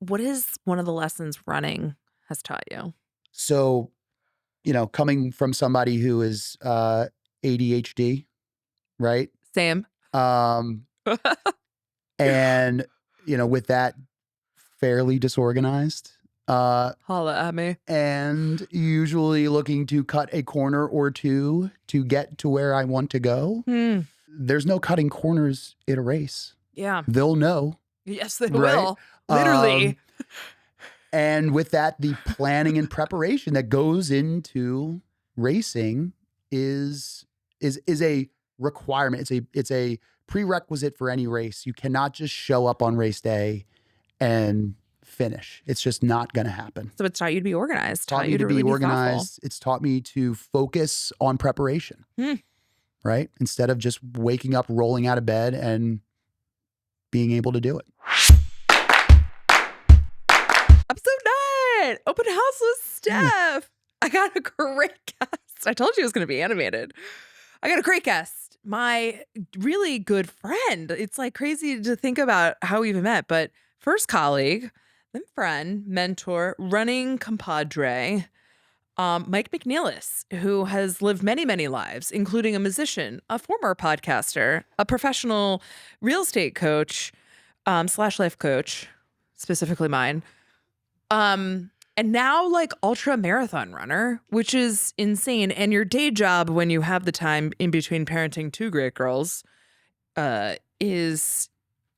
what is one of the lessons running has taught you? So, coming from somebody who is ADHD, right? Same. Um, and, with that, fairly disorganized, Holla at me. and usually looking to cut a corner or two to get to where I want to go. There's no cutting corners in a race. Yeah. They'll know. Yes, they Right? will. Literally. And with that, the planning and preparation that goes into racing is a requirement. It's a prerequisite for any race. You cannot just show up on race day and finish. It's just not going to happen. So it's taught you to be organized. Taught me to really be organized. It's taught me to focus on preparation. Right? Instead of just waking up, rolling out of bed, and being able to do it. Episode 9, open house with Steph. I got a great guest. I told you it was going to be animated. I got a great guest. My really good friend. It's like crazy to think about how we even met, but first colleague, then friend, mentor, running compadre, Mike McNelis, who has lived many, many lives, including a musician, a former podcaster, a professional real estate coach, / life coach, specifically mine. And now like ultra marathon runner, which is insane. And your day job when you have the time in between parenting 2 great girls, is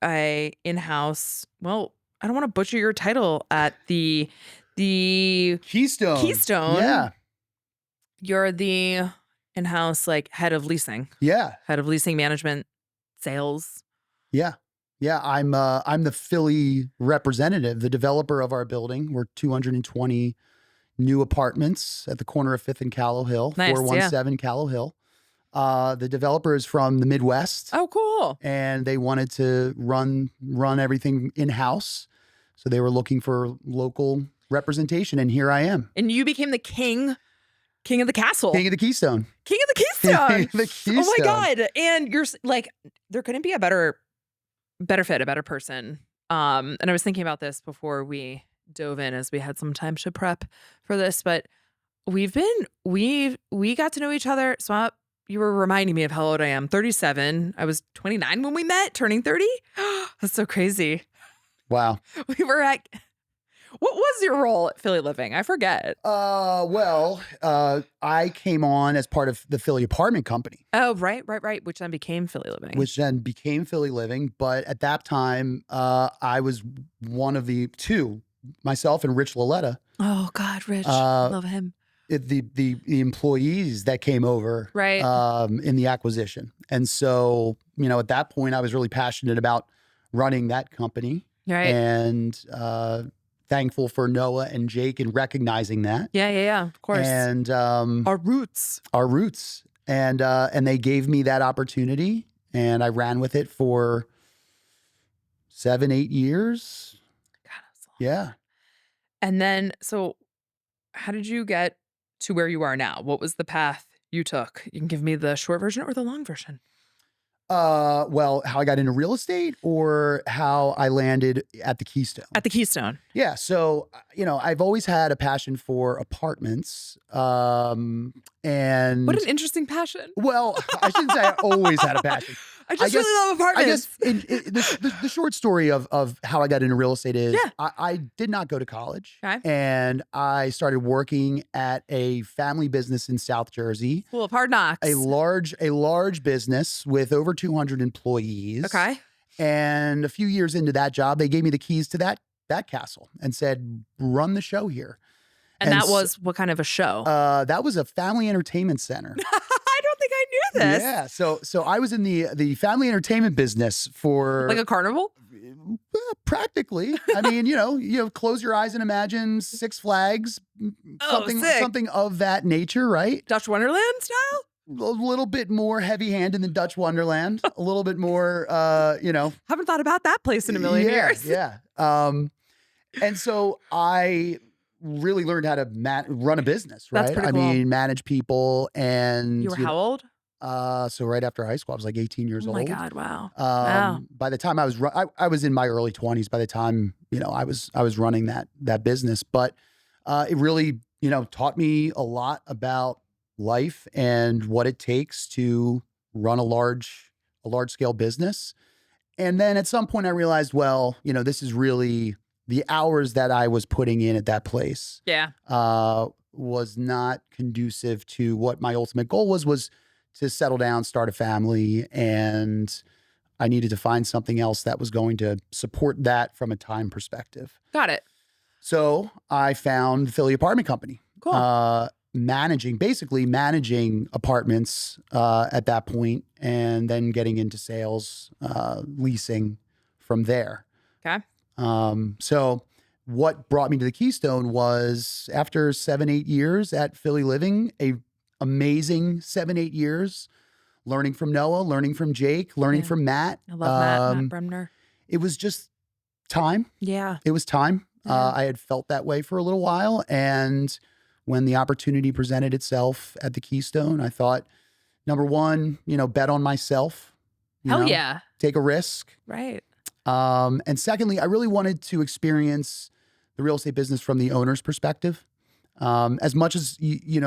a in-house, well, I don't want to butcher your title at the Keystone. Yeah. You're the in-house like head of leasing. Yeah. Head of leasing management, sales. Yeah. Yeah. I'm the Philly representative, the developer of our building. We're 220 new apartments at the corner of 5th and Callow Hill, Nice, 417 Callow Hill. The developer is from the Midwest. Oh, cool. And they wanted to run everything in-house. So they were looking for local representation, and here I am. And you became the king of the castle. King of the Keystone. King of the Keystone. King of the Keystone. Oh my God. And you're like, there couldn't be a better fit, a better person. And I was thinking about this before we dove in, as we had some time to prep for this, but we got to know each other. So you were reminding me of how old I am. 37. I was 29 when we met, turning 30. That's so crazy. Wow. We were at, what was your role at Philly Living? I forget. Well, I came on as part of the Philly apartment company. Oh, right. Which then became Philly Living. But at that time, I was one of the 2, myself and Rich Laletta. Oh God, Rich. Love him. The employees that came over in the acquisition. And so, at that point, I was really passionate about running that company. Right. And thankful for Noah and Jake in recognizing that. Yeah, of course. And our roots. And they gave me that opportunity, and I ran with it for 7-8 years. God, that's a lot. Yeah. And then, so how did you get to where you are now? What was the path you took? You can give me the short version or the long version. Well, how I got into real estate, or how I landed at the Keystone? At the Keystone. Yeah. So, I've always had a passion for apartments. And what an interesting passion. Well, I shouldn't say I always had a passion. I guess, really love apartments. I guess the short story of how I got into real estate is I did not go to college. Okay. And I started working at a family business in South Jersey. School of Hard Knocks. A large business with over 200 employees. Okay. And a few years into that job, they gave me the keys to that castle and said, run the show here. And that was what kind of a show? That was a family entertainment center. I don't think I knew this. Yeah. So I was in the family entertainment business for like a carnival? Practically. I mean, close your eyes and imagine Six Flags, something of that nature, right? Dutch Wonderland style? A little bit more heavy-handed than Dutch Wonderland. A little bit more, Haven't thought about that place in a million years. Yeah. And so I really learned how to run a business, right? That's pretty cool. I mean, manage people. And you were how old? So right after high school, I was like 18 years Oh old. my God. Wow. Wow. By the time I was in my early 20s. By the time I was running that business, but it really taught me a lot about life and what it takes to run a large scale business. And then at some point, I realized, well, this is really the hours that I was putting in at that place. Yeah. Was not conducive to what my ultimate goal was to settle down, start a family, and I needed to find something else that was going to support that from a time perspective. Got it. So I found the Philly Apartment Company, Cool. basically managing apartments at that point, and then getting into sales, leasing from there. Okay. So what brought me to the Keystone was after 7-8 years at Philly Living, a amazing 7-8 years, learning from Noah, learning from Jake, learning from Matt. I love Matt Bremner. It was just time. Yeah. It was time. Yeah. I had felt that way for a little while. And when the opportunity presented itself at the Keystone, I thought, number one, bet on myself. Hell yeah. Take a risk. Right. And secondly, I really wanted to experience the real estate business from the owner's perspective. As much as you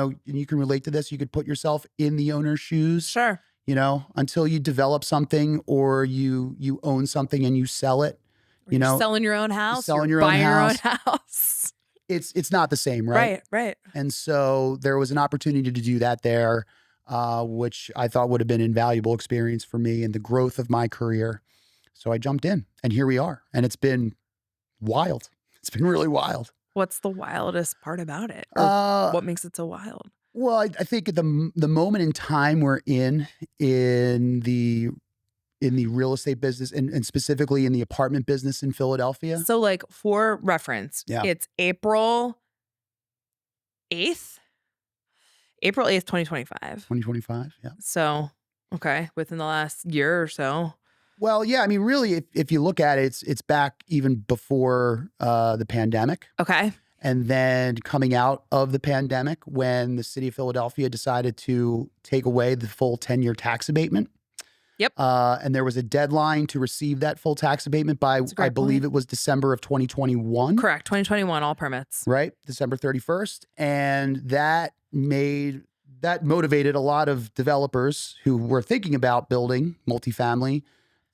can relate to this, you could put yourself in the owner's shoes. Sure. Until you develop something or you own something and you sell it. You're selling your own house. Selling you're your own buying house. your own house. It's not the same, right? Right. And so there was an opportunity to do that there, which I thought would have been an invaluable experience for me and the growth of my career. So I jumped in, and here we are. And it's been wild. It's been really wild. What's the wildest part about it? Or what makes it so wild? Well, I think at the moment in time we're in the real estate business and specifically in the apartment business in Philadelphia. So like for reference, it's April 8th, 2025. 2025, yeah. So, okay, within the last year or so. Well, yeah, I mean, really, if you look at it, it's back even before the pandemic. Okay. And then coming out of the pandemic when the city of Philadelphia decided to take away the full 10-year tax abatement. Yep. And there was a deadline to receive that full tax abatement by, I believe it was December of 2021. Correct. 2021, all permits. Right. December 31st. And that motivated a lot of developers who were thinking about building multifamily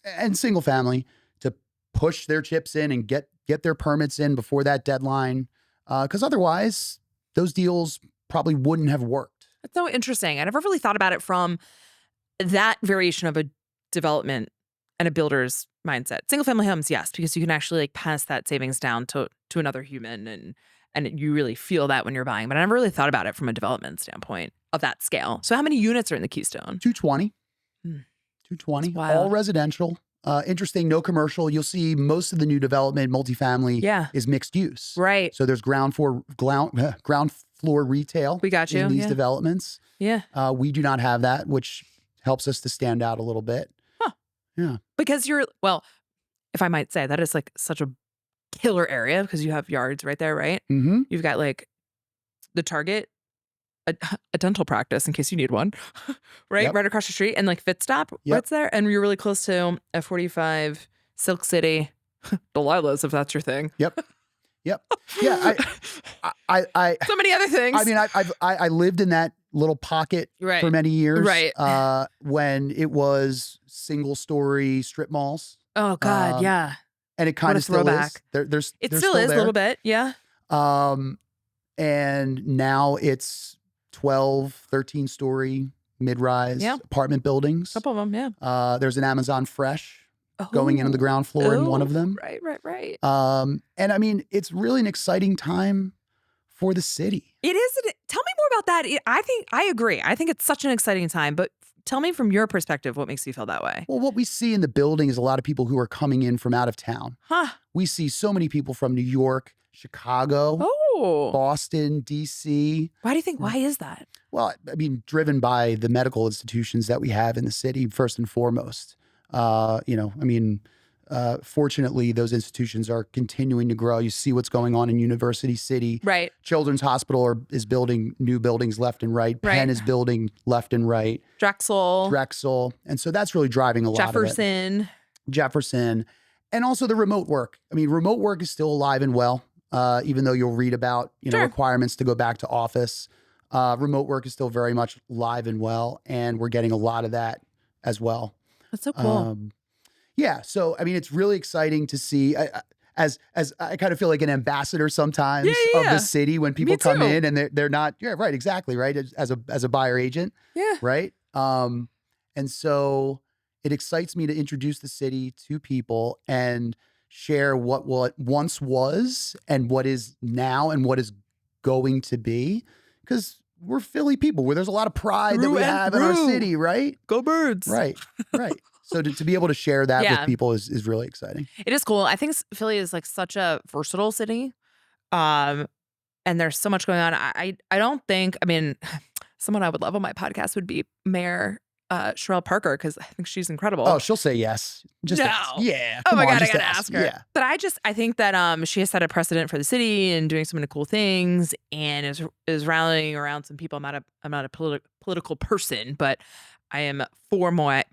and single family to push their chips in and get their permits in before that deadline. Because otherwise, those deals probably wouldn't have worked. That's so interesting. I never really thought about it from that variation of a development and a builder's mindset. Single family homes, yes, because you can actually like pass that savings down to another human and you really feel that when you're buying. But I never really thought about it from a development standpoint of that scale. So how many units are in the Keystone? 220. 220. Wild. All residential. Interesting, no commercial. You'll see most of the new development, multifamily, is mixed use. Right. So there's ground floor retail. We got you. In these developments. Yeah. We do not have that, which helps us to stand out a little bit. Huh. Yeah. Because if I might say, that is like such a killer area because you have yards right there, right? Mm-hmm. You've got like the Target, a dental practice in case you need one, right? Yep. Right across the street, and like Fit Stop, right there. And you're really close to F45, Silk City, Delilah's, if that's your thing. Yep. Yeah. I so many other things. I mean, I lived in that little pocket for many years. Right. When it was single story strip malls. Oh God, yeah. And it kind of still is. It still is a little bit, yeah. And now it's 12, 13 story mid-rise apartment buildings. A couple of them, yeah. There's an Amazon Fresh going into the ground floor in one of them. Right. And I mean, it's really an exciting time for the city. It is. Tell me more about that. I agree. I think it's such an exciting time, but tell me from your perspective, what makes you feel that way? Well, what we see in the building is a lot of people who are coming in from out of town. Huh. We see so many people from New York, Chicago, Boston, DC. Why is that? Well, I mean, driven by the medical institutions that we have in the city, first and foremost. fortunately, those institutions are continuing to grow. You see what's going on in University City. Right. Children's Hospital is building new buildings left and right. Right. Penn is building left and right. Drexel. And so that's really driving a lot of it. Jefferson. And also the remote work. I mean, remote work is still alive and well, even though you'll read about, requirements to go back to office. Remote work is still very much live and well, and we're getting a lot of that as well. That's so cool. Yeah. So, I mean, it's really exciting to see. As I kind of feel like an ambassador sometimes of the city when people come in and they're not. Yeah, right. Exactly. Right. As a buyer agent. Yeah. Right. And so it excites me to introduce the city to people and share what once was and what is now and what is going to be, because we're Philly people where there's a lot of pride that we have in our city, right? Go Birds. Right. So to be able to share that with people is really exciting. It is cool. I think Philly is like such a versatile city. And there's so much going on. I don't think, I mean, someone I would love on my podcast would be Mayor Sherelle Parker, because I think she's incredible. Oh, she'll say yes. Yeah. Oh my God, I gotta ask her. Yeah. But I think that she has set a precedent for the city and doing so many cool things, and is rallying around some people. I'm not a political person, but I am for my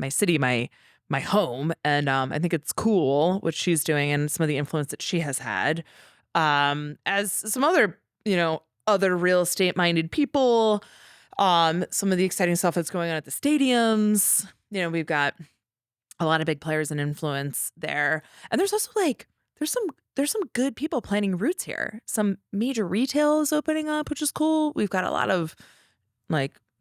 city, my home, and I think it's cool what she's doing and some of the influence that she has had. As some other other real estate minded people. Some of the exciting stuff that's going on at the stadiums. We've got a lot of big players and influence there. And there's also there's some good people planting roots here. Some major retail is opening up, which is cool. We've got a lot of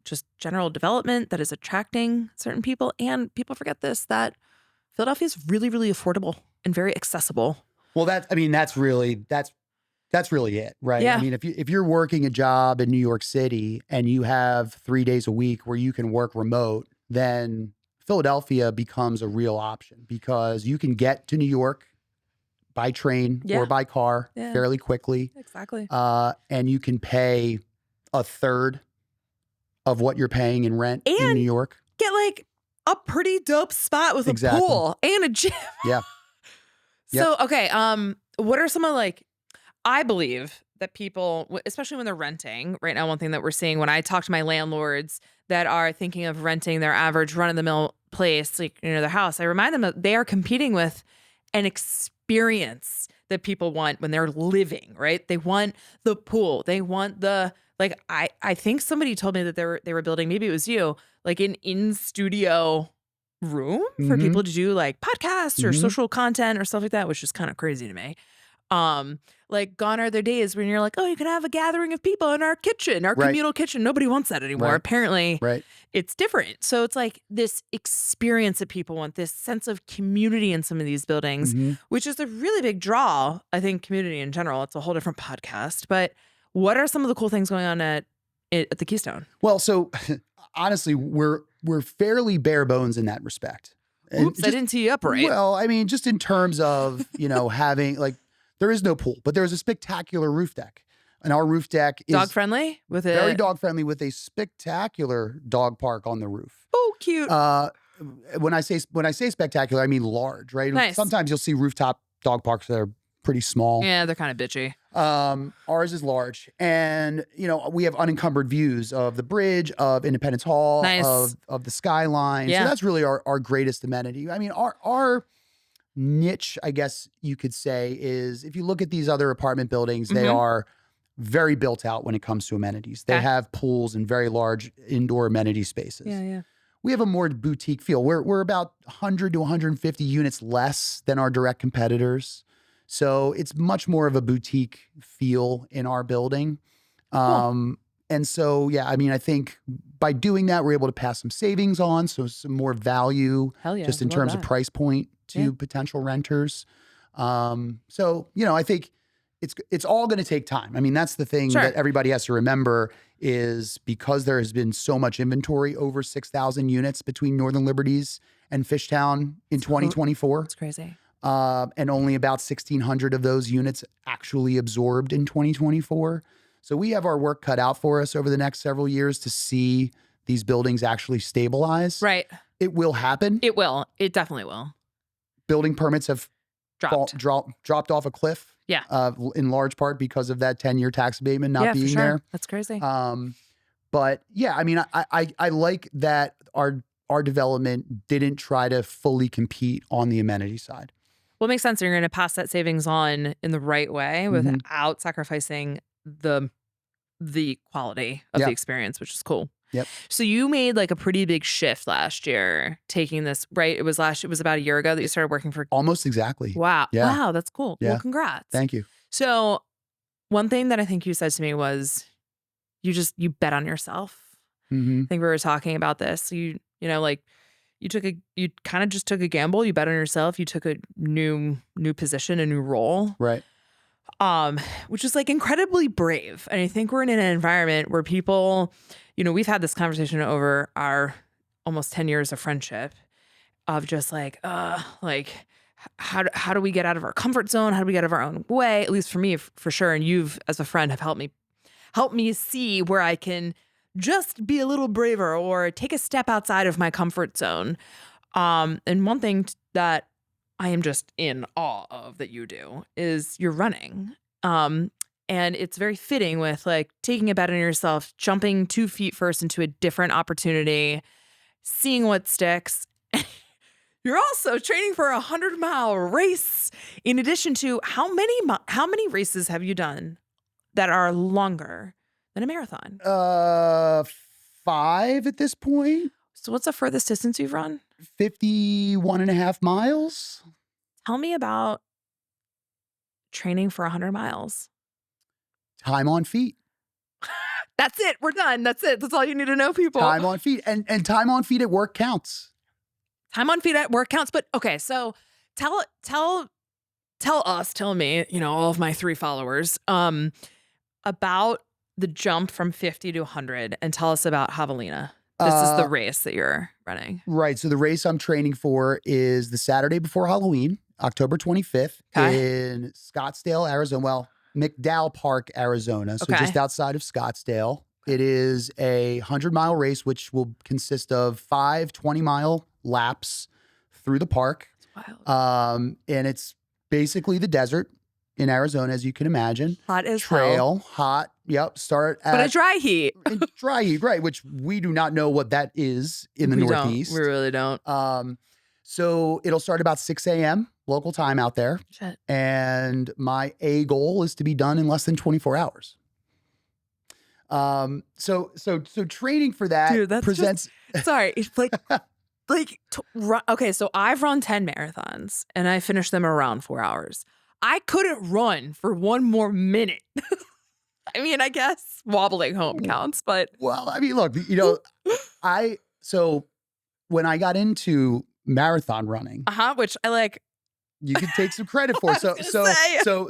just general development that is attracting certain people. And people forget that Philadelphia is really, really affordable and very accessible. Well, that's really it, right? Yeah. I mean, if you're working a job in New York City and you have 3 days a week where you can work remote, then Philadelphia becomes a real option, because you can get to New York by train or by car fairly quickly. Exactly. And you can pay a third of what you're paying in rent in New York. Get a pretty dope spot with a pool and a gym. Yeah. So, okay. What are some of I believe that people, especially when they're renting right now, one thing that we're seeing when I talk to my landlords that are thinking of renting their average run-of-the-mill place, their house, I remind them that they are competing with an experience that people want when they're living, right? They want the pool. They want I think somebody told me that they were building, maybe it was you, an in-studio room for people to do podcasts or social content or stuff like that, which is kind of crazy to me. Gone are the days when you're you can have a gathering of people in our kitchen, our communal kitchen. Nobody wants that anymore. Right. Apparently, it's different. So it's this experience that people want, this sense of community in some of these buildings, which is a really big draw. I think community in general, it's a whole different podcast. But what are some of the cool things going on at the Keystone? Well, so honestly, we're fairly bare bones in that respect. Oops, I didn't tee you up right. Well, I mean, just in terms of, having there is no pool, but there's a spectacular roof deck. And our roof deck is dog friendly very dog friendly with a spectacular dog park on the roof. Oh, cute. When I say spectacular, I mean large, right? Nice. Sometimes you'll see rooftop dog parks that are pretty small. Yeah, they're kind of bitchy. Ours is large, and we have unencumbered views of the bridge, of Independence Hall, nice. of the skyline. Yeah. So that's really our greatest amenity. I mean, our niche, I guess you could say, is if you look at these other apartment buildings, they are very built out when it comes to amenities. They have pools and very large indoor amenity spaces. Yeah. We have a more boutique feel. We're about 100 to 150 units less than our direct competitors. So it's much more of a boutique feel in our building. Cool. And so, yeah, I mean, I think by doing that, we're able to pass some savings on. So some more value just in terms of price point to potential renters. So, I think it's all going to take time. I mean, that's the thing that everybody has to remember is because there has been so much inventory, over 6,000 units between Northern Liberties and Fishtown in 2024. It's crazy. And only about 1,600 of those units actually absorbed in 2024. So we have our work cut out for us over the next several years to see these buildings actually stabilize. Right. It will happen. It will. It definitely will. building permits have dropped off a cliff. Yeah. In large part because of that 10-year tax abatement not being for sure. there. That's crazy. But yeah, I mean, I like that our development didn't try to fully compete on the amenity side. Well, it makes sense. You're going to pass that savings on in the right way without sacrificing the quality of the experience, which is cool. Yep. So you made like a pretty big shift last year, taking this, right? It was about a year ago that you started working for. Almost exactly. Wow. Yeah. Wow. That's cool. Yeah. Well, congrats. Thank you. So one thing that I think you said to me was you bet on yourself. Mm-hmm. I think we were talking about this. You kind of just took a gamble. You bet on yourself. You took a new position, a new role. Right. Which is like incredibly brave. And I think we're in an environment where people, we've had this conversation over our almost 10 years of friendship of just like how do we get out of our comfort zone? How do we get out of our own way? At least for me, for sure. And you've, as a friend, have helped me see where I can just be a little braver or take a step outside of my comfort zone. And one thing that I am just in awe of that you do is you're running. And it's very fitting with like taking a bet on yourself, jumping 2 feet first into a different opportunity, seeing what sticks. You're also training for a 100-mile race. In addition to how many races have you done that are longer than a marathon? 5 at this point. So what's the furthest distance you've run? 51.5 miles. Tell me about training for 100 miles. Time on feet. That's it. We're done. That's it. That's all you need to know, people. Time on feet. And time on feet at work counts. Time on feet at work counts. But okay, so tell me, all of my 3 followers, about the jump from 50 to 100 and tell us about Javelina. This is the race that you're running. Right. So the race I'm training for is the Saturday before Halloween, October 25th in Scottsdale, Arizona. Well, McDowell Park, Arizona. So just outside of Scottsdale. It is a 100-mile race, which will consist of 5 20-mile laps through the park. That's wild. And it's basically the desert in Arizona, as you can imagine. Hot as Trail, hell. hot. Yep. Start at. But a dry heat. Dry heat, right, which we do not know what that is in the Northeast. We really don't. So it'll start about 6 a.m. local time out there. Shit. And my goal is to be done in less than 24 hours. So training for that presents. Sorry. It's okay. So I've run 10 marathons and I finished them around 4 hours. I couldn't run for one more minute. I mean, I guess wobbling home counts, but. Well, I mean, look, so when I got into marathon running, which I like. You can take some credit for.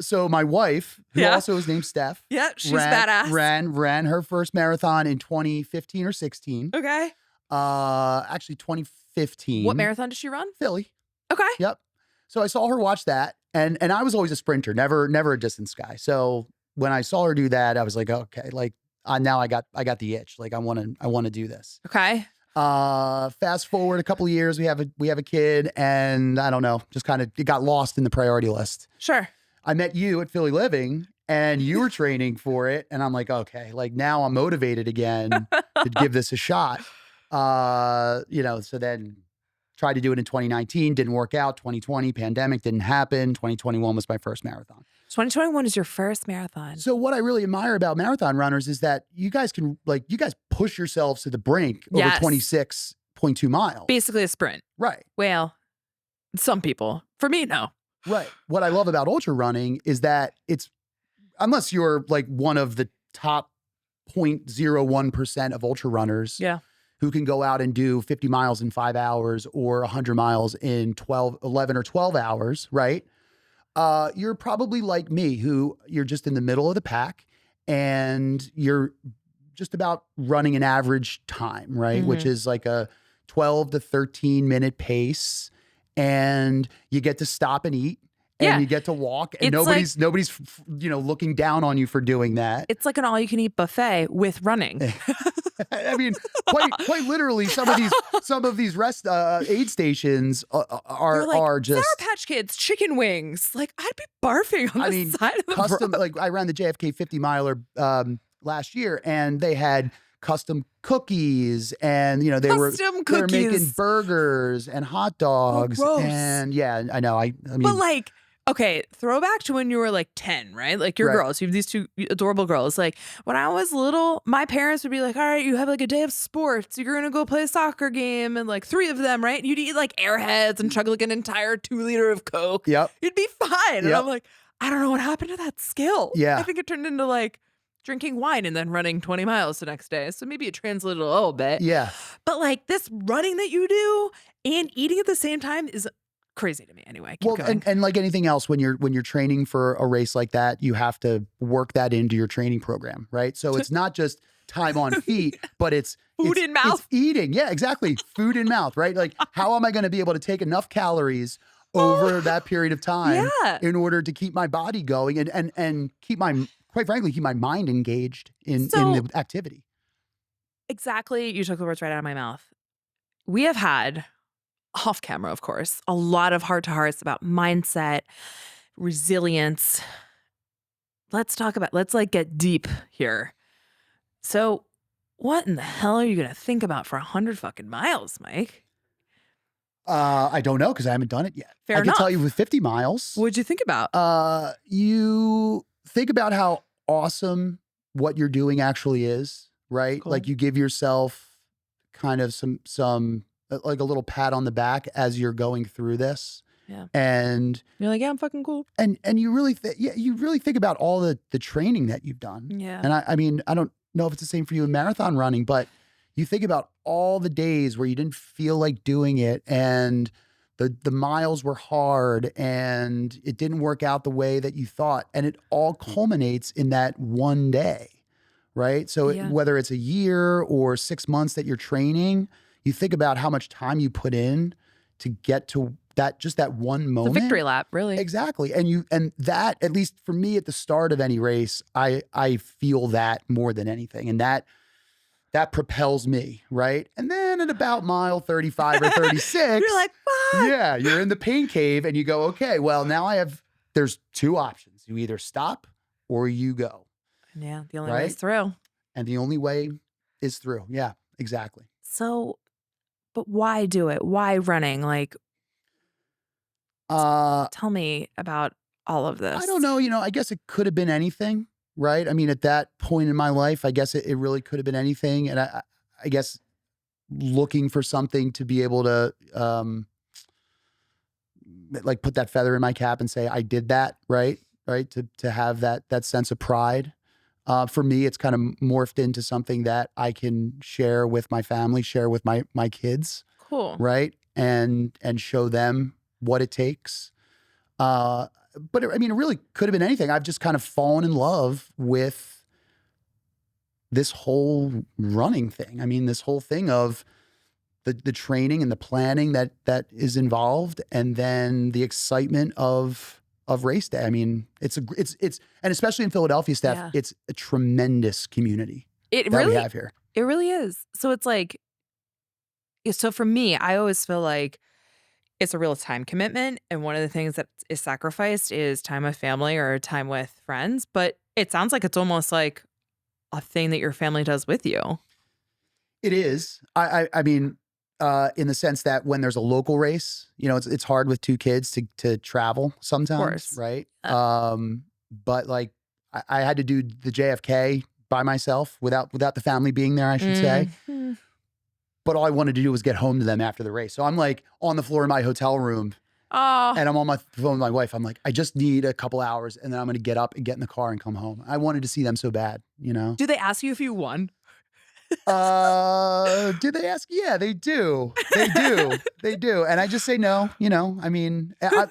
So my wife, who also is named Steph. Yeah, she's badass. Ran her first marathon in 2015 or 16. Okay. Actually 2015. What marathon did she run? Philly. Okay. Yep. So I saw her watch that, and I was always a sprinter, never a distance guy. So when I saw her do that, I was like, okay, like now I got the itch. Like I want to do this. Okay. Fast forward a couple of years, we have a kid, and I don't know, just kind of it got lost in the priority list. Sure. I met you at Philly Living, and you were training for it, and I'm like, okay, like now I'm motivated again to give this a shot. So then tried to do it in 2019, didn't work out. 2020 pandemic didn't happen. 2021 was my first marathon. 2021 is your first marathon. So what I really admire about marathon runners is that you guys push yourselves to the brink over 26.2 miles. Basically a sprint. Right. Well, some people. For me, no. Right. What I love about ultra running is that it's, unless you're like one of the top 0.01% of ultra runners who can go out and do 50 miles in 5 hours or 100 miles in 11 or 12 hours, right? You're probably like me, who you're just in the middle of the pack and you're just about running an average time, right? Mm-hmm. Which is like a 12 to 13 minute pace, and you get to stop and eat. And you get to walk, and nobody's looking down on you for doing that. It's like an all-you-can-eat buffet with running. I mean, quite literally, some of these rest aid stations They're like, are just Sour Patch Kids chicken wings. Like, I'd be barfing on the side of the custom. road. Like I ran the JFK 50 miler last year, and they had custom cookies, and they were making burgers and hot dogs. Gross. And yeah, I know. I mean, but like, okay, throwback to when you were like 10, right? Like your Right. girls, you have these two adorable girls. Like when I was little, my parents would be like, all right, you have like a day of sports. You're going to go play a soccer game and like 3 of them, right? And you'd eat like Airheads and chug like an entire 2-liter of Coke. Yep. You'd be fine. And Yep. I'm like, I don't know what happened to that skill. Yeah. I think it turned into like drinking wine and then running 20 miles the next day. So maybe it translated a little bit. Yeah. But like this running that you do and eating at the same time is crazy to me. Anyway, keep going. And like anything else, when you're training for a race like that, you have to work that into your training program, right? So it's not just time on feet, but it's Food in mouth. It's eating. Yeah, exactly. Food in mouth, right? Like, how am I going to be able to take enough calories over that period of time in order to keep my body going and keep quite frankly, keep my mind engaged in the activity. Exactly. You took the words right out of my mouth. We have had, off camera, of course, a lot of heart-to-hearts about mindset, resilience. Let's like get deep here. So what in the hell are you going to think about for 100 fucking miles, Mike? I don't know, because I haven't done it yet. Fair I enough. can tell you with 50 miles. What'd you think about? You think about how awesome what you're doing actually is, right? Cool. Like you give yourself kind of some like a little pat on the back as you're going through this. Yeah. And you're like, yeah, I'm fucking cool. And you really you really think about all the training that you've done. Yeah. And I mean, I don't know if it's the same for you in marathon running, but you think about all the days where you didn't feel like doing it, and the miles were hard and it didn't work out the way that you thought. And it all culminates in that one day, right? So whether it's a year or 6 months that you're training, you think about how much time you put in to get to that one moment. The victory lap, really. Exactly. And that, at least for me at the start of any race, I feel that more than anything. And that propels me, right? And then at about mile 35 or 36, you're like, fuck. Yeah, you're in the pain cave and you go, okay, well, now there's 2 options. You either stop or you go. Yeah, the only way is through. And the only way is through. Yeah, exactly. So, but why do it? Why running? Like, tell me about all of this. I don't know. I guess it could have been anything. Right. I mean, at that point in my life, I guess it really could have been anything. And I guess looking for something to be able to like put that feather in my cap and say, I did that. Right. To have that sense of pride. For me, it's kind of morphed into something that I can share with my family, share with my kids. Cool. Right. And show them what it takes. But I mean, it really could have been anything. I've just kind of fallen in love with this whole running thing. I mean, this whole thing of the training and the planning that is involved, and then the excitement of race day. I mean, it's and especially in Philadelphia, Steph, it's a tremendous community that we have here. It really is. So it's like, so for me, I always feel like it's a real time commitment. And one of the things that is sacrificed is time with family or time with friends. But it sounds like it's almost like a thing that your family does with you. It is. I mean, in the sense that when there's a local race, it's hard with 2 kids to travel sometimes. Of course. Right. But like I had to do the JFK by myself without the family being there, I should say. But all I wanted to do was get home to them after the race. So I'm like on the floor in my hotel room and I'm on my phone with my wife. I'm like, I just need a couple hours and then I'm going to get up and get in the car and come home. I wanted to see them so bad, Do they ask you if you won? Do they ask? Yeah, they do. They do. And I just say no, I mean, and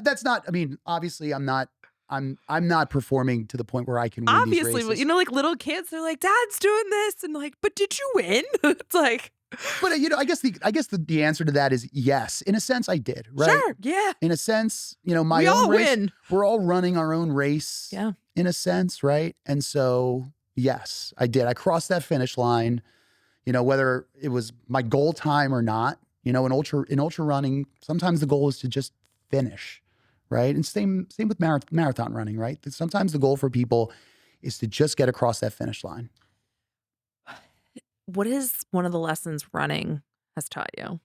that's not, I mean, obviously I'm not performing to the point where I can win these races. Obviously, like little kids, they're like, Dad's doing this. And like, but did you win? It's like, but I guess the answer to that is yes. In a sense, I did. Right? Sure. Yeah. In a sense, my we own all race. Win. We're all running our own race. Yeah. In a sense, right? And so, yes, I did. I crossed that finish line, whether it was my goal time or not. In ultra running, sometimes the goal is to just finish, right? And same with marathon running, right? Sometimes the goal for people is to just get across that finish line. What is one of the lessons running has taught you?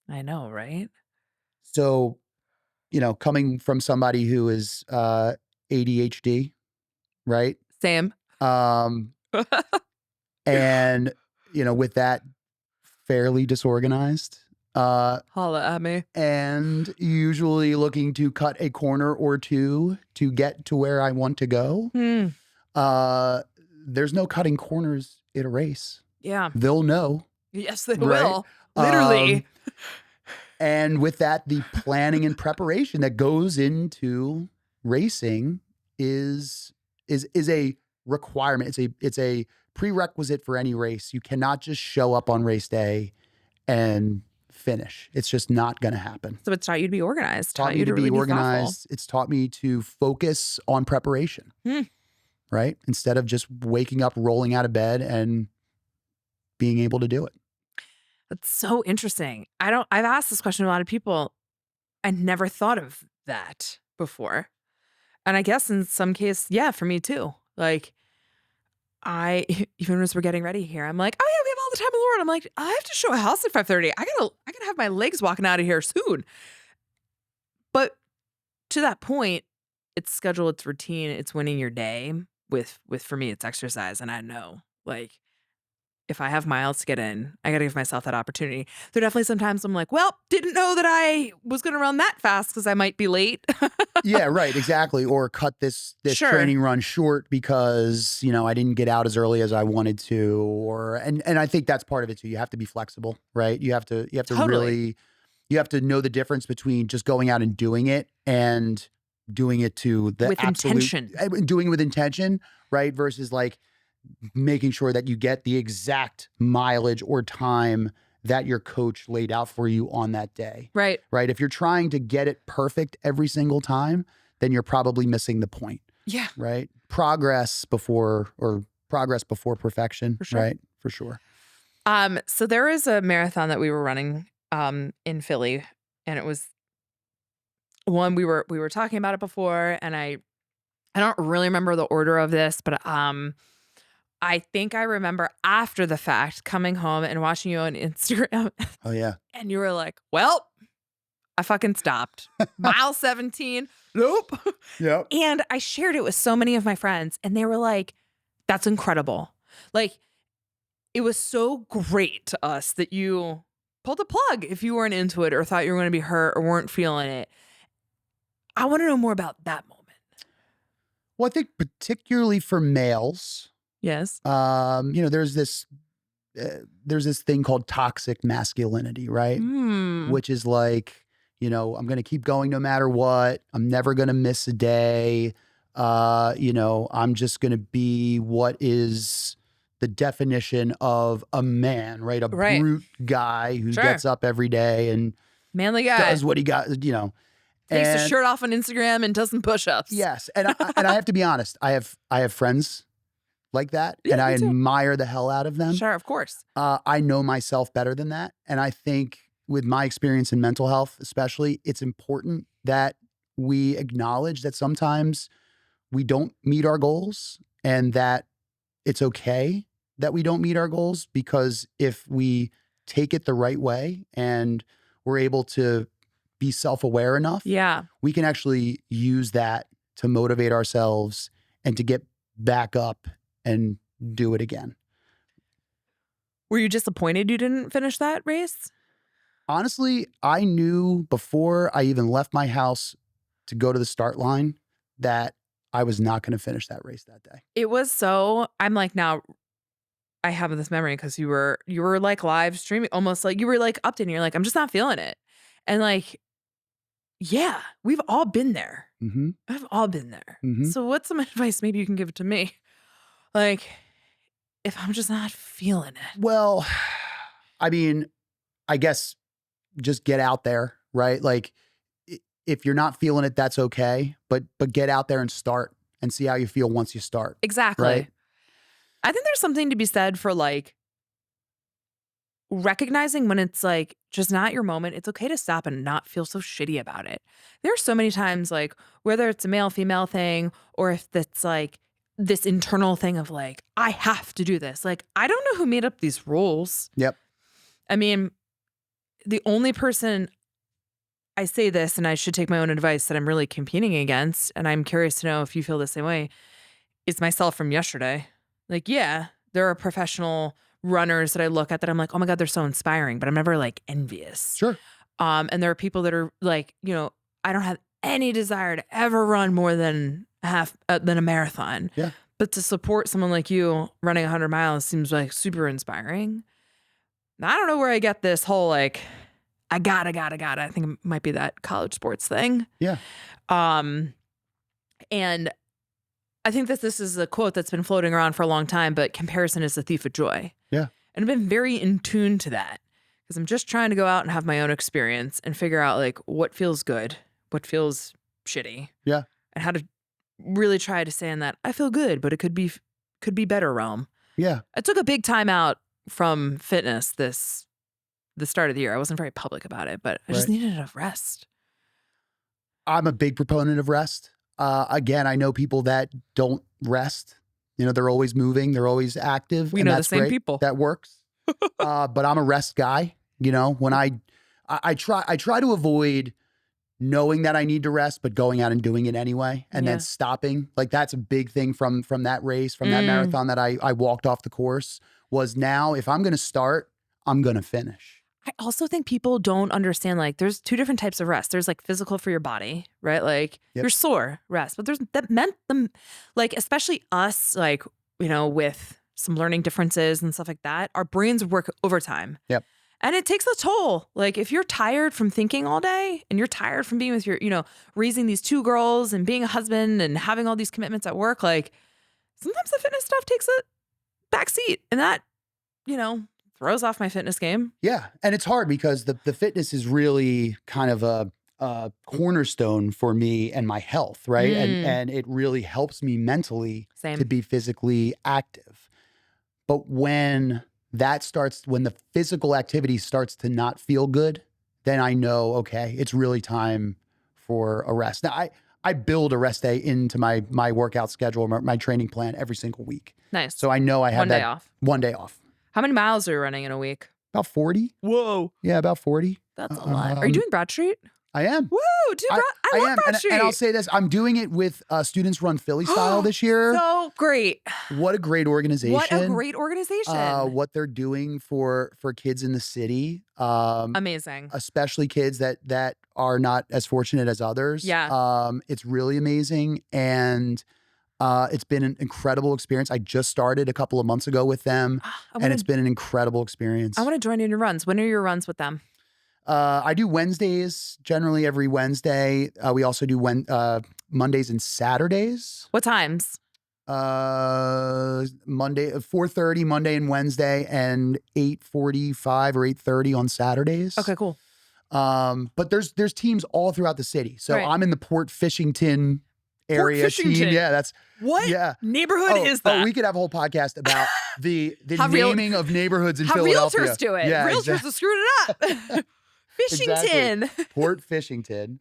I know, right? So, coming from somebody who is ADHD, right? Same. Um, and with that, fairly disorganized, Holla at me. and usually looking to cut a corner or two to get to where I want to go. There's no cutting corners in a race. Yeah. They'll know. Yes, they Right? will. Literally. And with that, the planning and preparation that goes into racing is a requirement. It's a prerequisite for any race. You cannot just show up on race day and finish. It's just not going to happen. So it's taught you to be organized. Taught me to be organized. It's taught me to focus on preparation. Right? Instead of just waking up, rolling out of bed, and being able to do it. That's so interesting. I've asked this question to a lot of people. I never thought of that before. And I guess in some case, yeah, for me too. Like even as we're getting ready here, I'm like, oh yeah, we have all the time in the world. I'm like, I have to show a house at 5:30. I gotta have my legs walking out of here soon. But to that point, it's schedule, it's routine, it's winning your day with for me, it's exercise. And I know, like, if I have miles to get in, I got to give myself that opportunity. There are definitely sometimes I'm like, well, didn't know that I was going to run that fast because I might be late. Yeah, right. Exactly. Or cut this Sure. training run short because, I didn't get out as early as I wanted to, and I think that's part of it too. You have to be flexible, right? You have to Totally. really, you have to know the difference between just going out and doing it and doing it to the With intention. doing it with intention, right? Versus like making sure that you get the exact mileage or time that your coach laid out for you on that day. Right. Right. If you're trying to get it perfect every single time, then you're probably missing the point. Yeah. Right. Progress before perfection. For sure. Right. For sure. So there is a marathon that we were running in Philly, and it was one we were talking about it before, and I don't really remember the order of this, but I think I remember after the fact coming home and watching you on Instagram. Oh yeah. And you were like, well, I fucking stopped. Mile 17. Nope. Yep. And I shared it with so many of my friends, and they were like, that's incredible. Like, it was so great to us that you pulled the plug if you weren't into it or thought you were going to be hurt or weren't feeling it. I want to know more about that moment. Well, I think particularly for males, Yes. there's this thing called toxic masculinity, right? Which is like, I'm going to keep going no matter what. I'm never going to miss a day. I'm just going to be what is the definition of a man, right? A brute guy who gets up every day and manly guy does what he got, takes his shirt off on Instagram and does some push-ups. Yes. And I have to be honest, I have friends like that, Yeah, and I me too. admire the hell out of them. Sure, of course. I know myself better than that. And I think with my experience in mental health, especially, it's important that we acknowledge that sometimes we don't meet our goals and that it's okay that we don't meet our goals, because if we take it the right way and we're able to be self-aware enough, we can actually use that to motivate ourselves and to get back up and do it again. Were you disappointed you didn't finish that race? Honestly, I knew before I even left my house to go to the start line that I was not going to finish that race that day. It was so, I'm like, now I have this memory because you were like live streaming, almost like you were like updating. You're like, I'm just not feeling it. And like, yeah, we've all been there. Mm-hmm. I've all been there. Mm-hmm. So what's some advice maybe you can give to me? Like, if I'm just not feeling it. Well, I mean, I guess just get out there, right? Like if you're not feeling it, that's okay. But get out there and start. and see how you feel once you start. Exactly. Right? I think there's something to be said for like recognizing when it's like just not your moment. It's okay to stop and not feel so shitty about it. There's so many times like whether it's a male female thing or if it's like this internal thing of like I have to do this. Like I don't know who made up these rules. Yep. I mean, the only person I say this and I should take my own advice that I'm really competing against, and I'm curious to know if you feel the same way, is myself from yesterday. Like, yeah, there are professional runners that I look at that I'm like, oh my God, they're so inspiring, but I'm never like envious. Sure. And there are people that are like, you know, I don't have any desire to ever run more than than a marathon. Yeah. But to support someone like you running 100 miles seems like super inspiring. Now, I don't know where I get this whole like, I gotta. I think it might be that college sports thing. Yeah. And I think that this is a quote that's been floating around for a long time, but comparison is the thief of joy. Yeah. And I've been very in tune to that because I'm just trying to go out and have my own experience and figure out like what feels good, what feels shitty. Yeah. And how to really try to stay in that I feel good, but it could be better realm. Yeah. I took a big time out from fitness the start of the year. I wasn't very public about it, but I just needed a rest. I'm a big proponent of rest. Again, I know people that don't rest. You know, they're always moving. They're always active. We and know the that's same great. people. That works. But I'm a rest guy. You know, when I try to avoid knowing that I need to rest, but going out and doing it anyway, and then stopping. Like that's a big thing from that race, from that marathon that I walked off the course. Was now if I'm going to start, I'm going to finish. I also think people don't understand, like, there's two different types of rest. There's like physical for your body, right? Like you're sore rest, but there's that meant them, like, especially us, like, you know, with some learning differences and stuff like that, our brains work overtime. Yep. And it takes a toll. Like if you're tired from thinking all day and you're tired from being with your, you know, raising these two girls and being a husband and having all these commitments at work, like sometimes the fitness stuff takes a back seat and that, you know, throws off my fitness game. Yeah. And it's hard because the fitness is really kind of a cornerstone for me and my health, right? And it really helps me mentally to be physically active. But when the physical activity starts to not feel good, then I know, okay, it's really time for a rest. Now, I build a rest day into my workout schedule, my training plan every single week. Nice. So I know I have 1 day off. 1 day off. How many miles are you running in a week? About 40. Whoa. Yeah, about 40. That's a lot. Are you doing Broad Street? I am. Woo, dude, I love Broad Street. And I'll say this, I'm doing it with Students Run Philly style this year. So great. What a great organization. What a great organization. What they're doing for kids in the city. Amazing. Especially kids that are not as fortunate as others. Yeah. It's really amazing. And it's been an incredible experience. I just started a couple of months ago with them, and it's been an incredible experience. I want to join in your runs. When are your runs with them? I do Wednesdays, generally every Wednesday. We also do Mondays and Saturdays. What times? Monday, 4:30 Monday and Wednesday, and 8:45 or 8:30 on Saturdays. Okay, cool. But there's teams all throughout the city. So I'm in the Port Fishington area team. Yeah, that's what neighborhood is that? Oh, we could have a whole podcast about the naming of neighborhoods in Philadelphia. How realtors do it. Yeah, realtors have screwed it up. Fishington. Exactly. Port Fishington.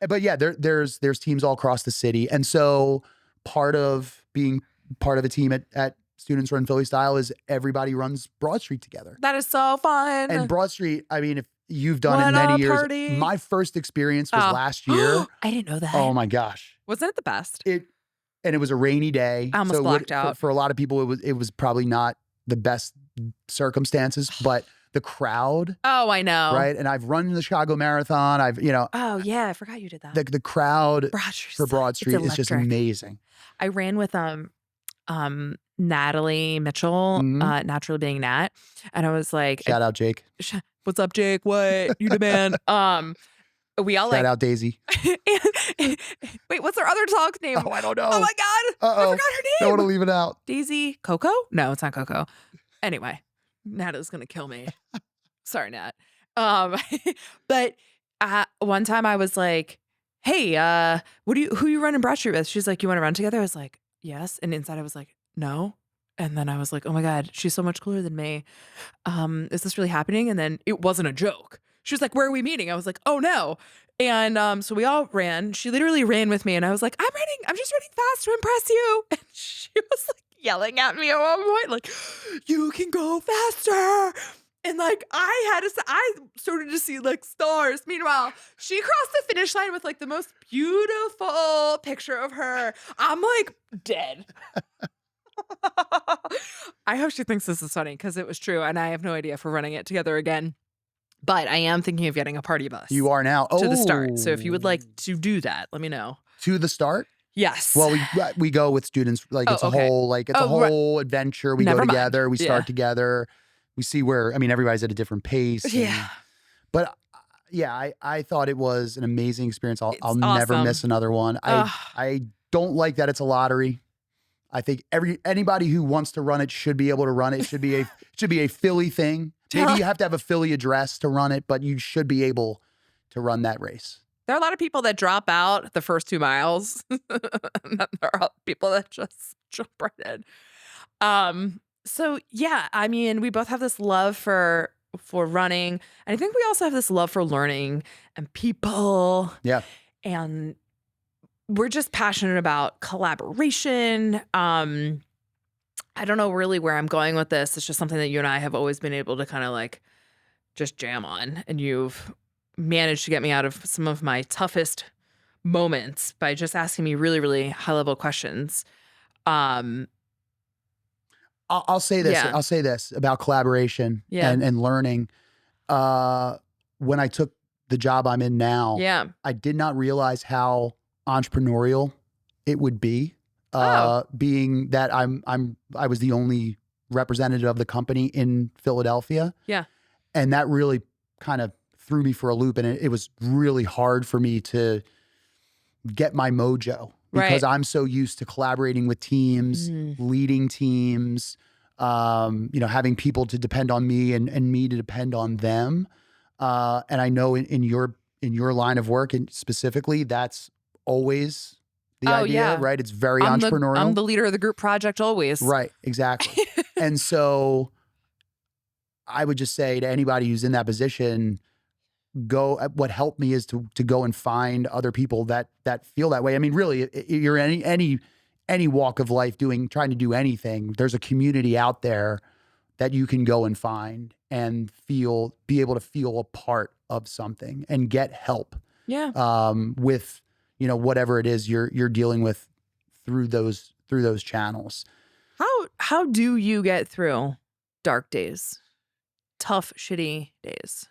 But yeah, there's teams all across the city. And so part of being part of a team at Students Run Philly Style is everybody runs Broad Street together. That is so fun. And Broad Street, I mean, if you've done it many years. Party. My first experience was last year. I didn't know that. Oh my gosh. Wasn't it the best? And it was a rainy day. I almost blacked out. For a lot of people, it was probably not the best circumstances, but the crowd. Oh, I know. Right. And I've run the Chicago Marathon. Oh yeah, I forgot you did that. The crowd for Broad Street is just amazing. I ran with Natalie Mitchell, naturally being Nat, and I was like, shout out Jake. What's up, Jake? What you demand? We all shout out Daisy. Wait, what's our other dog's name? Oh, I don't know. Oh my god, I forgot her name. Don't want to leave it out. Daisy Coco? No, it's not Coco. Anyway, Nat is gonna kill me. Sorry, Nat. But one time I was like, hey, who you running Broad Street with? She's like, you want to run together? I was like, yes. And inside I was like, no. And then I was like, oh my God, she's so much cooler than me. Is this really happening? And then it wasn't a joke. She was like, where are we meeting? I was like, oh no. And so we all ran. She literally ran with me and I was like, I'm just running fast to impress you. And she was like yelling at me at one point, like, you can go faster. And like I started to see like stars. Meanwhile, she crossed the finish line with like the most beautiful picture of her. I'm like dead. I hope she thinks this is funny because it was true. And I have no idea if we're running it together again. But I am thinking of getting a party bus. You are now. To the start. So if you would like to do that, let me know. To the start? Yes. Well, we go with students. Like it's a whole adventure. We go together. We start together. We see where, I mean, everybody's at a different pace. Yeah. But yeah, I thought it was an amazing experience. I'll awesome. never miss another one. I don't like that it's a lottery. I think anybody who wants to run it should be able to run it. It should be a Philly thing. Maybe you have to have a Philly address to run it, but you should be able to run that race. There are a lot of people that drop out the first 2 miles. And then there are people that just jump right in. So yeah, I mean, we both have this love for running. And I think we also have this love for learning and people. Yeah. And we're just passionate about collaboration. I don't know really where I'm going with this. It's just something that you and I have always been able to kind of like just jam on. And you've managed to get me out of some of my toughest moments by just asking me really, really high level questions. I'll say this. Yeah. I'll say this about collaboration and learning. When I took the job I'm in now, I did not realize how entrepreneurial it would be. Being that I was the only representative of the company in Philadelphia. Yeah. And that really kind of threw me for a loop. And it was really hard for me to get my mojo because I'm so used to collaborating with teams, leading teams, having people to depend on me and me to depend on them. And I know in your line of work and specifically, that's always the idea, right? It's very entrepreneurial. I'm the leader of the group project always. Right, exactly. And so I would just say to anybody who's in that position, what helped me is to go and find other people that feel that way. I mean, really, you're in any walk of life trying to do anything. There's a community out there that you can go and find and be able to feel a part of something and get help. Yeah. With whatever it is you're dealing with through those channels. How do you get through dark days? Tough, shitty days?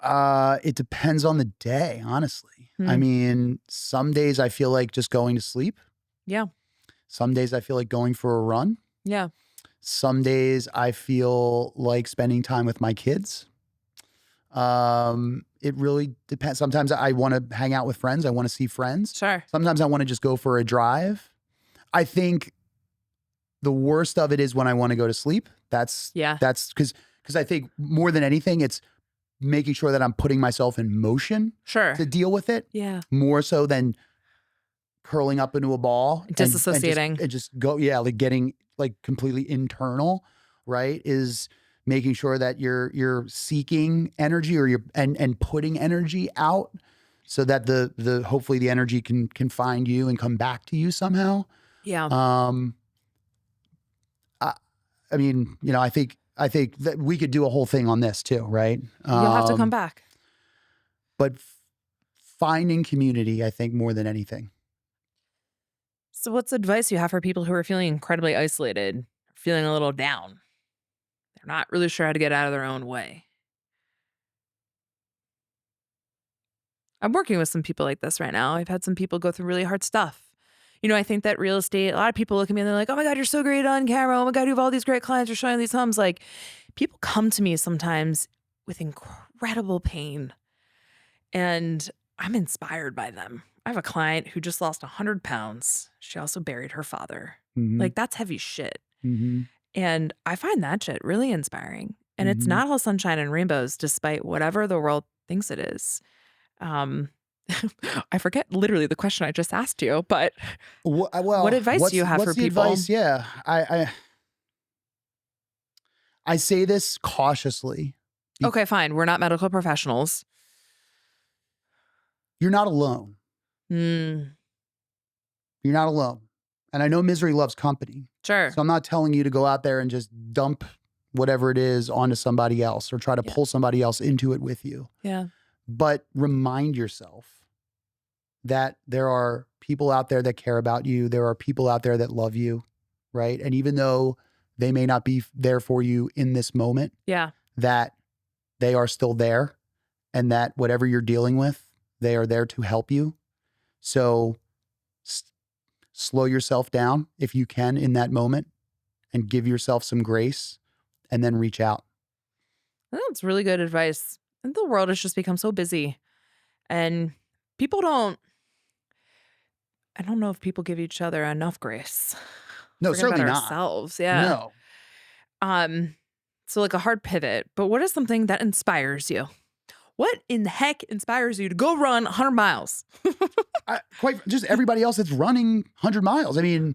It depends on the day, honestly. I mean, some days I feel like just going to sleep. Yeah. Some days I feel like going for a run. Yeah. Some days I feel like spending time with my kids. It really depends. Sometimes I want to hang out with friends. I want to see friends. Sure. Sometimes I want to just go for a drive. I think the worst of it is when I want to go to sleep. That's because I think more than anything, it's making sure that I'm putting myself in motion to deal with it. Yeah. More so than curling up into a ball. Disassociating. And just go, like getting like completely internal, right? Is making sure that you're seeking energy or and putting energy out so that the hopefully the energy can find you and come back to you somehow. Yeah. I mean, I think that we could do a whole thing on this too, right? You'll have to come back. But finding community, I think, more than anything. So what's advice you have for people who are feeling incredibly isolated, feeling a little down? They're not really sure how to get out of their own way. I'm working with some people like this right now. I've had some people go through really hard stuff. I think that real estate, a lot of people look at me and they're like, oh my God, you're so great on camera. Oh my God, you have all these great clients. You're showing these homes. Like, people come to me sometimes with incredible pain and I'm inspired by them. I have a client who just lost 100 pounds. She also buried her father. Like, that's heavy shit. And I find that shit really inspiring. And it's not all sunshine and rainbows, despite whatever the world thinks it is. I forget literally the question I just asked you, but Well, what advice do you have for what's the people? advice? Yeah, I say this cautiously. Okay, fine. We're not medical professionals. You're not alone. Mm, You're not alone. And I know misery loves company. sure. So I'm not telling you to go out there and just dump whatever it is onto somebody else or try to pull somebody else into it with you. Yeah. But remind yourself that there are people out there that care about you. There are people out there that love you, right? And even though they may not be there for you in this moment, Yeah. that they are still there and that whatever you're dealing with, they are there to help you. So slow yourself down if you can in that moment and give yourself some grace and then reach out. That's really good advice. And the world has just become so busy. And people I don't know if people give each other enough grace. No, Forget certainly about not. ourselves. Yeah. No. So like a hard pivot, but what is something that inspires you? What in the heck inspires you to go run 100 miles? Quite just everybody else that's running 100 miles. I mean,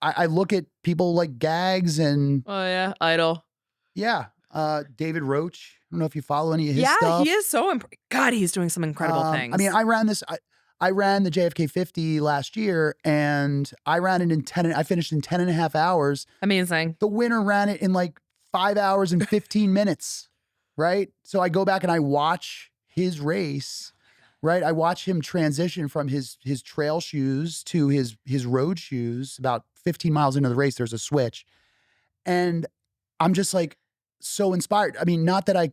I look at people like Gags and Oh yeah, idol. David Roach. I don't know if you follow any of his Yeah, stuff. he is so God, he's doing some incredible things. I mean, I ran the JFK 50 last year and I ran it I finished in 10 and a half hours. Amazing. The winner ran it in like 5 hours and 15 minutes, right? So I go back and I watch his race, right? I watch him transition from his trail shoes to his road shoes. About 15 miles into the race, there's a switch. And I'm just like so inspired. I mean, not that I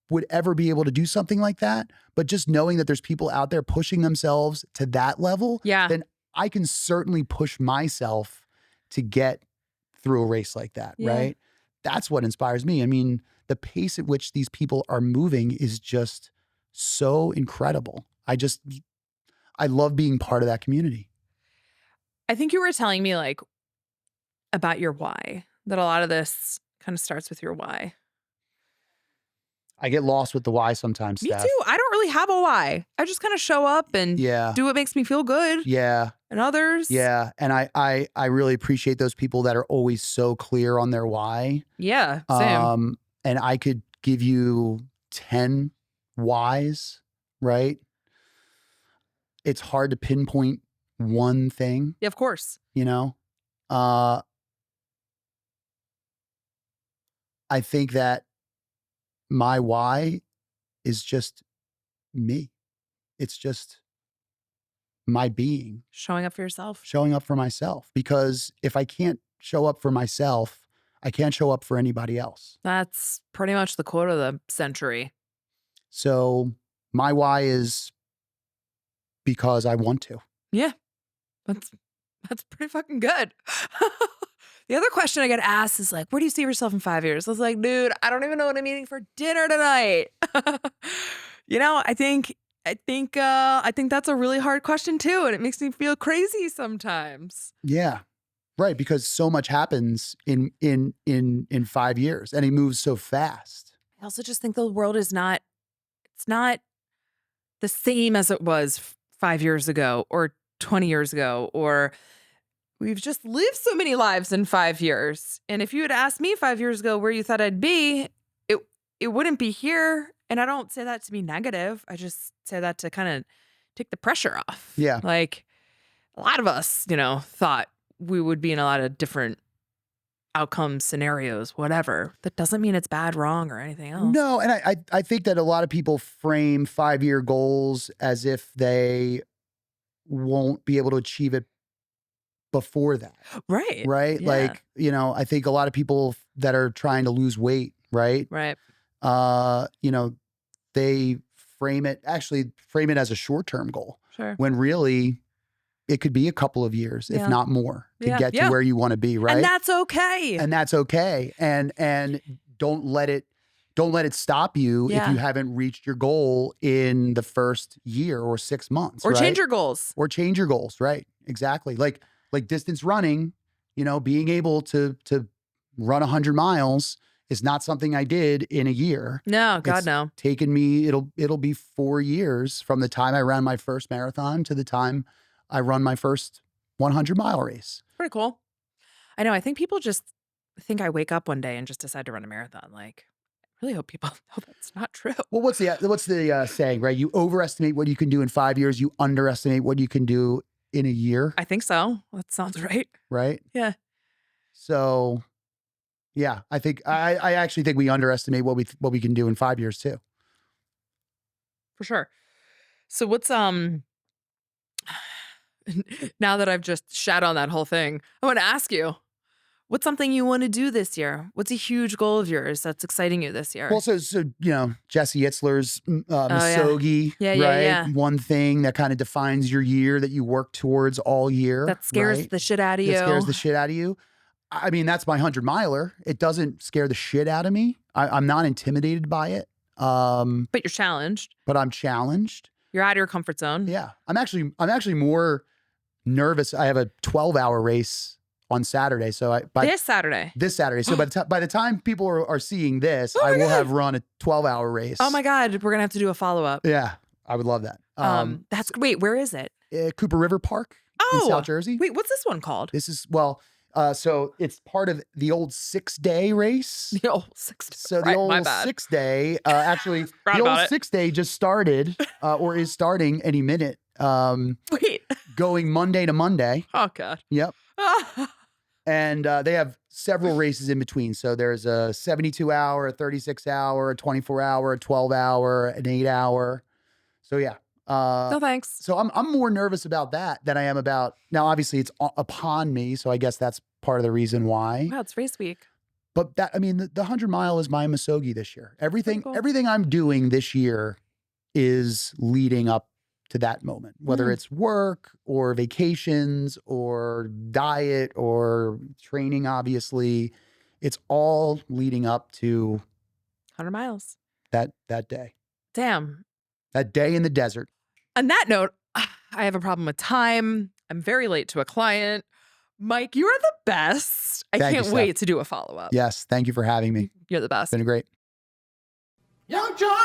would ever be able to do something like that, but just knowing that there's people out there pushing themselves to that level, then I can certainly push myself to get through a race like that, right? That's what inspires me. I mean, the pace at which these people are moving is just so incredible. I love being part of that community. I think you were telling me like about your why, that a lot of this kind of starts with your why. I get lost with the why sometimes, Me Steph. too. I don't really have a why. I just kind of show up and do what makes me feel good. Yeah. And others. Yeah. And I really appreciate those people that are always so clear on their why. Yeah. Same. And I could give you 10 whys, right? It's hard to pinpoint one thing. Yeah, of course. You know? I think that my why is just me. It's just my being. Showing up for yourself. Showing up for myself. Because if I can't show up for myself, I can't show up for anybody else. That's pretty much the quote of the century. So my why is because I want to. Yeah. That's pretty fucking good. The other question I get asked is like, where do you see yourself in 5 years? I was like, dude, I don't even know what I'm eating for dinner tonight. You know, I think that's a really hard question too, and it makes me feel crazy sometimes. Yeah. Right, because so much happens in 5 years and it moves so fast. I also just think the world is not the same as it was 5 years ago or 20 years ago, or we've just lived so many lives in 5 years. And if you had asked me 5 years ago where you thought I'd be, it wouldn't be here. And I don't say that to be negative. I just say that to kind of take the pressure off. Yeah. Like a lot of us, you know, thought we would be in a lot of different outcome scenarios, whatever. That doesn't mean it's bad, wrong, or anything else. No, and I think that a lot of people frame 5-year goals as if they won't be able to achieve it before that. Right. Right? Yeah. Like, you know, I think a lot of people that are trying to lose weight, right? Right. You know, they frame it as a short-term goal. Sure. When really it could be a couple of years, if not more, to get to where you want to be, right? And that's okay. And that's okay. And don't let it stop you if you haven't reached your goal in the first year or 6 months. Or right? change your goals. Or change your goals, right? Exactly. Like distance running, you know, being able to run 100 miles It's not something I did in a year. No, God, It's no. taken me, it'll be 4 years from the time I ran my first marathon to the time I run my first 100-mile race. Pretty cool. I know. I think people just think I wake up one day and just decide to run a marathon. Like, I really hope people know that's not true. Well, what's the saying, right? You overestimate what you can do in 5 years. You underestimate what you can do in a year, I think so. That sounds right. right? Yeah. So, yeah, I think I actually think we underestimate what we can do in 5 years too. For sure. So what's now that I've just shat on that whole thing, I want to ask you, what's something you want to do this year? What's a huge goal of yours that's exciting you this year? Well, so Jesse Itzler's yeah. Misogi, Yeah, right? yeah. One thing that kind of defines your year that you work towards all year. That scares right? the shit out of you. That scares the shit out of you. I mean, that's my 100-miler. It doesn't scare the shit out of me. I'm not intimidated by it. But you're challenged. But I'm challenged. You're out of your comfort zone. Yeah. I'm actually more nervous. I have a 12-hour race on Saturday. So this Saturday. So by the time people are seeing this, I will have run a 12-hour race. Oh my God. We're going to have to do a follow-up. Yeah. I would love that. Wait, where is it? Cooper River Park in South Jersey. Wait, what's this one called? This is, so it's part of the old 6-day race. The old 6-day. So the Right, old my bad. 6-day, actually, Forgot the old about it. 6-day just started, or is starting any minute. Wait. Going Monday to Monday. Oh God. Yep. And they have several races in between. So there's a 72-hour, a 36-hour, a 24-hour, a 12-hour, an 8-hour. So yeah. No thanks. So I'm more nervous about that than I am about, now obviously it's upon me, so I guess that's part of the reason why. Wow, it's race week. But the 100-mile is my Misogi this year. Everything cool. I'm doing this year is leading up to that moment, whether it's work or vacations or diet or training, obviously. It's all leading up to 100 miles. that day. Damn. That day in the desert. On that note, I have a problem with time. I'm very late to a client. Mike, you are the best. I Thank you, can't wait to do a follow-up. Yes, thank you for having me. You're the best. It's been great. Young John!